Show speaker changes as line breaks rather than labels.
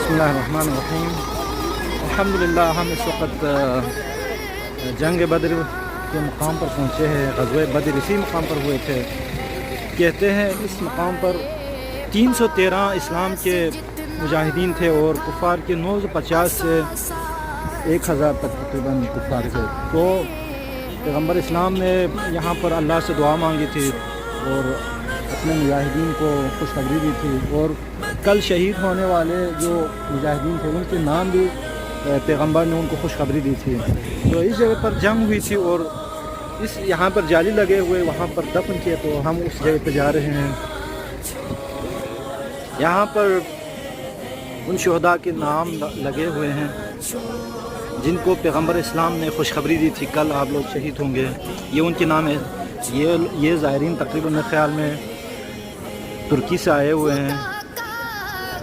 بسم اللہ الرحمن الرحیم۔ الحمدللہ ہم اس وقت جنگ بدر کے مقام پر پہنچے ہیں۔ غزوہ بدر اسی مقام پر ہوئے تھے۔ کہتے ہیں اس مقام پر 313 اسلام کے مجاہدین تھے اور کفار کے 950 سے 1000 تک تقریباً کفار تھے۔ تو پیغمبر اسلام نے یہاں پر اللہ سے دعا مانگی تھی اور اپنے مجاہدین کو خوشخبری دی تھی، اور کل شہید ہونے والے جو مجاہدین تھے ان کے نام بھی پیغمبر نے ان کو خوشخبری دی تھی۔ تو اس جگہ پر جنگ ہوئی تھی اور اس یہاں پر جالی لگے ہوئے وہاں پر دفن کیے، تو ہم اس جگہ پہ جا رہے ہیں۔ یہاں پر ان شہداء کے نام لگے ہوئے ہیں جن کو پیغمبر اسلام نے خوشخبری دی تھی کل آپ لوگ شہید ہوں گے۔ یہ ان کے نام ہے۔ یہ زائرین تقریباً میرے خیال میں ترکی سے آئے ہوئے ہیں۔